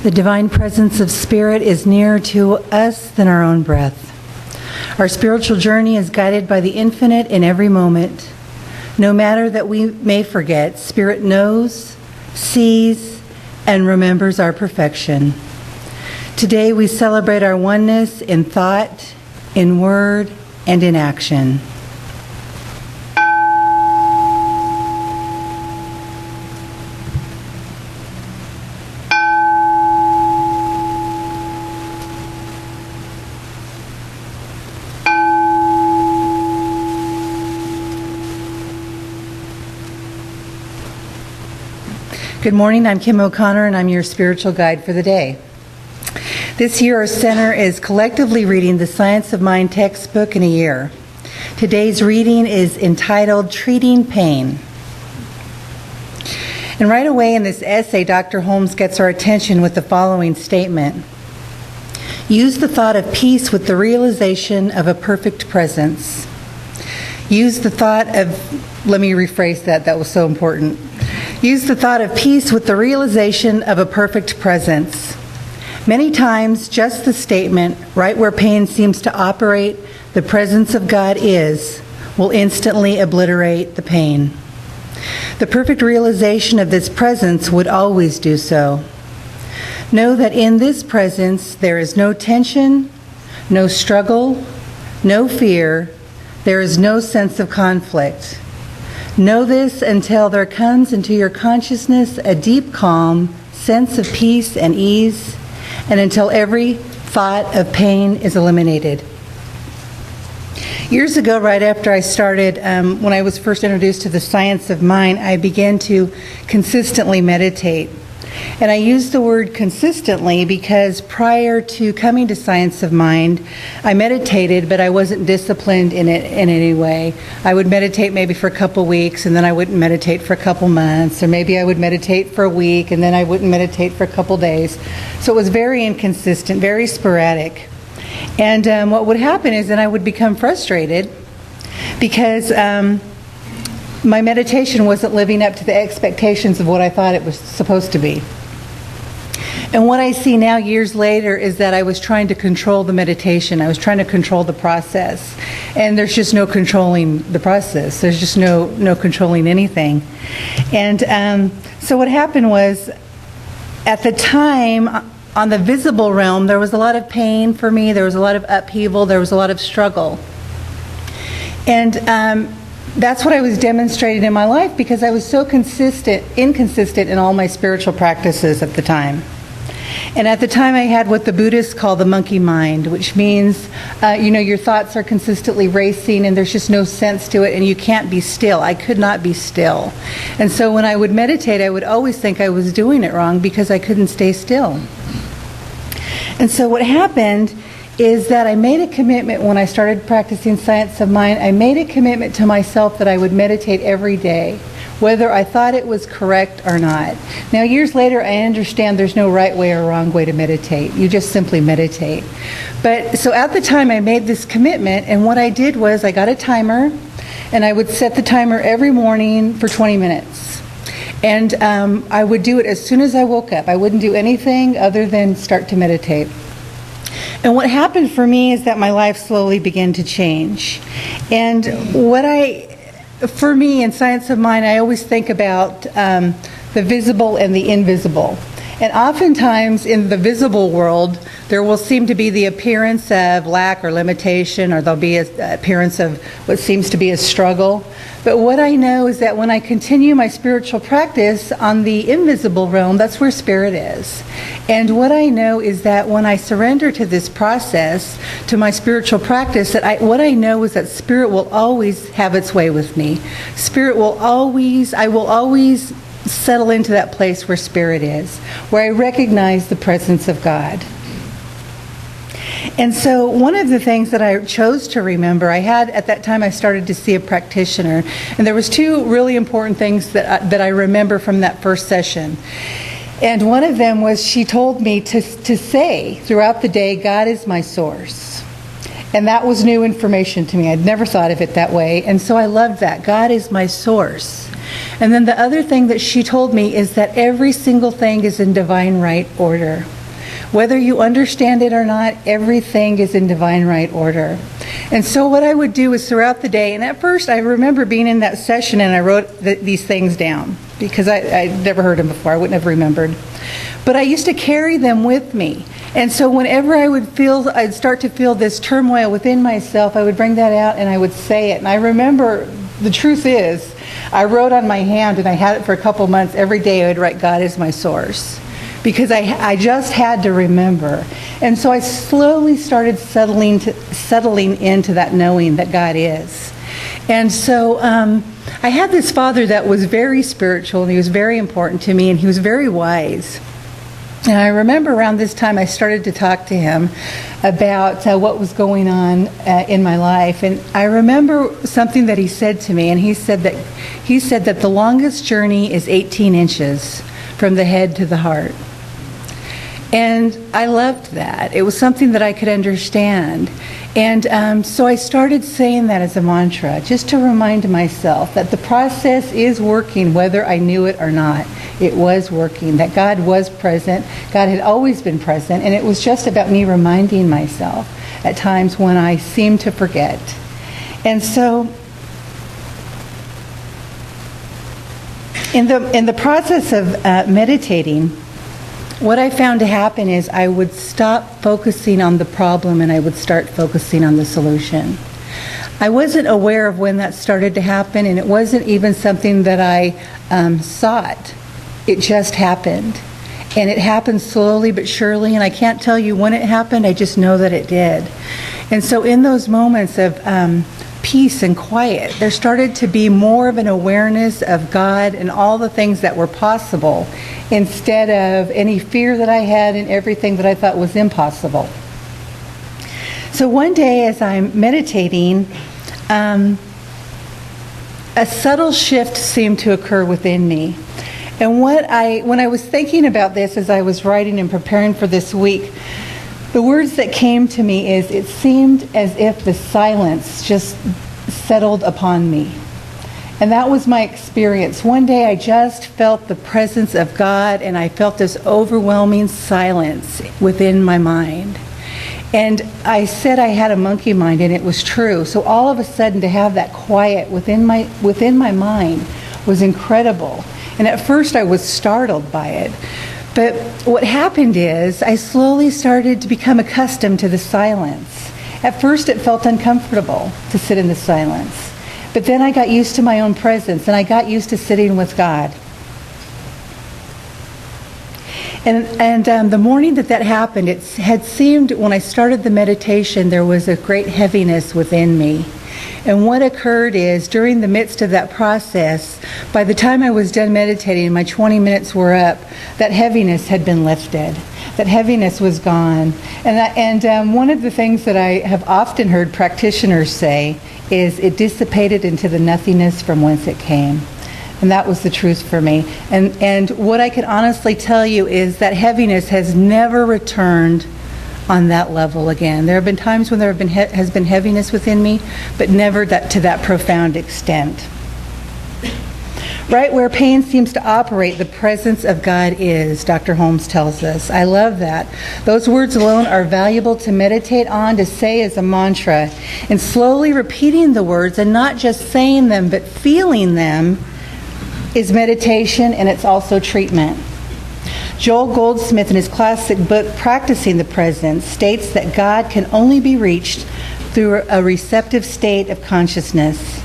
The divine presence of Spirit is nearer to us than our own breath. Our spiritual journey is guided by the infinite in every moment. No matter that we may forget, Spirit knows, sees, and remembers our perfection. Today we celebrate our oneness in thought, in word, and in action. Good morning, I'm Kim O'Connor and I'm your spiritual guide for the day. This year our center is collectively reading the Science of Mind textbook in a year. Today's reading is entitled Treating Pain. And right away in this essay, Dr. Holmes gets our attention with the following statement. Use the thought of peace with the realization of a perfect presence. Use the thought of, let me rephrase that was so important. Use the thought of peace with the realization of a perfect presence. Many times, just the statement, right where pain seems to operate, the presence of God is, will instantly obliterate the pain. The perfect realization of this presence would always do so. Know that in this presence there is no tension, no struggle, no fear, there is no sense of conflict. Know this until there comes into your consciousness a deep calm, sense of peace and ease, and until every thought of pain is eliminated. Years ago, right after I started, when I was first introduced to the Science of Mind, I began to consistently meditate. And I use the word consistently because prior to coming to Science of Mind, I meditated, but I wasn't disciplined in it in any way. I would meditate maybe for a couple weeks, and then I wouldn't meditate for a couple months, or maybe I would meditate for a week, and then I wouldn't meditate for a couple days. So it was very inconsistent, very sporadic. And what would happen is then I would become frustrated because my meditation wasn't living up to the expectations of what I thought it was supposed to be. And what I see now years later is that I was trying to control the meditation. I was trying to control the process. And there's just no controlling the process. There's just no controlling anything. And so what happened was, at the time, on the visible realm, there was a lot of pain for me. There was a lot of upheaval. There was a lot of struggle. And that's what I was demonstrating in my life because I was so inconsistent in all my spiritual practices at the time. And at the time I had what the Buddhists call the monkey mind, which means, your thoughts are consistently racing and there's just no sense to it and you can't be still. I could not be still. And so when I would meditate, I would always think I was doing it wrong because I couldn't stay still. And so what happened is that I made a commitment when I started practicing Science of Mind. I made a commitment to myself that I would meditate every day, whether I thought it was correct or not. Now, years later, I understand there's no right way or wrong way to meditate. You just simply meditate. But so at the time, I made this commitment, and what I did was I got a timer, and I would set the timer every morning for 20 minutes. And I would do it as soon as I woke up. I wouldn't do anything other than start to meditate. And what happened for me is that my life slowly began to change. And for me in Science of Mind, I always think about the visible and the invisible. And oftentimes in the visible world, there will seem to be the appearance of lack or limitation, or there'll be an appearance of what seems to be a struggle. But what I know is that when I continue my spiritual practice on the invisible realm, that's where Spirit is. And what I know is that when I surrender to this process, to my spiritual practice, what I know is that Spirit will always have its way with me. I will always settle into that place where Spirit is, where I recognize the presence of God. And so one of the things that I chose to remember, at that time I started to see a practitioner, and there was two really important things that I remember from that first session. And one of them was she told me to say throughout the day, God is my source. And that was new information to me. I'd never thought of it that way. And so I loved that. God is my source. And then the other thing that she told me is that every single thing is in divine right order. Whether you understand it or not, everything is in divine right order. And so what I would do is throughout the day, and at first I remember being in that session and I wrote these things down because I'd never heard them before. I wouldn't have remembered. But I used to carry them with me. And so whenever I'd start to feel this turmoil within myself, I would bring that out and I would say it. And I remember, the truth is, I wrote on my hand, and I had it for a couple months. Every day I would write, God is my source. Because I just had to remember. And so I slowly started settling into that knowing that God is. And so I had this father that was very spiritual, and he was very important to me, and he was very wise. And I remember around this time I started to talk to him about what was going on in my life. And I remember something that he said to me, and he said that the longest journey is 18 inches from the head to the heart. And I loved that. It was something that I could understand. And so I started saying that as a mantra, just to remind myself that the process is working whether I knew it or not. It was working, that God was present. God had always been present, and it was just about me reminding myself at times when I seemed to forget. And so in the process of meditating, what I found to happen is I would stop focusing on the problem and I would start focusing on the solution. I wasn't aware of when that started to happen, and it wasn't even something that I sought. It just happened. And it happened slowly but surely, and I can't tell you when it happened, I just know that it did. And so in those moments of peace and quiet, there started to be more of an awareness of God and all the things that were possible, instead of any fear that I had and everything that I thought was impossible. So one day as I'm meditating, a subtle shift seemed to occur within me. And when I was thinking about this as I was writing and preparing for this week, the words that came to me is, it seemed as if the silence just settled upon me. And that was my experience. One day I just felt the presence of God, and I felt this overwhelming silence within my mind. And I said I had a monkey mind, and it was true. So all of a sudden to have that quiet within my mind was incredible. And at first I was startled by it. But what happened is I slowly started to become accustomed to the silence. At first it felt uncomfortable to sit in the silence. But then I got used to my own presence, and I got used to sitting with God. And the morning that happened, it had seemed, when I started the meditation, there was a great heaviness within me. And what occurred is, during the midst of that process, by the time I was done meditating and my 20 minutes were up, that heaviness had been lifted. That heaviness was gone. And one of the things that I have often heard practitioners say is, it dissipated into the nothingness from whence it came. And that was the truth for me. And what I can honestly tell you is that heaviness has never returned on that level again. There have been times when there has been heaviness within me, but never to that profound extent. Right where pain seems to operate, the presence of God is, Dr. Holmes tells us. I love that. Those words alone are valuable to meditate on, to say as a mantra. And slowly repeating the words, and not just saying them, but feeling them, is meditation, and it's also treatment. Joel Goldsmith, in his classic book, Practicing the Present, states that God can only be reached through a receptive state of consciousness.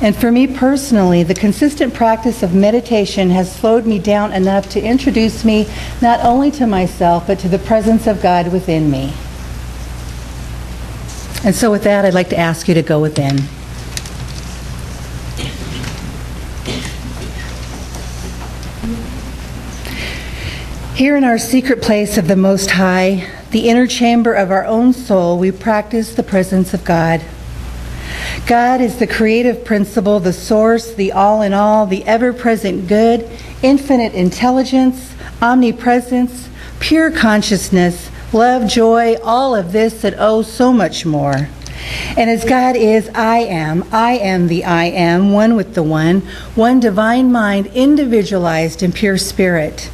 And for me personally, the consistent practice of meditation has slowed me down enough to introduce me not only to myself, but to the presence of God within me. And so with that, I'd like to ask you to go within. Here in our secret place of the Most High, the inner chamber of our own soul, we practice the presence of God. God is the creative principle, the source, the all in all, the ever-present good, infinite intelligence, omnipresence, pure consciousness, love, joy, all of this and oh, so much more. And as God is, I am the I am, one with the one divine mind, individualized in pure spirit.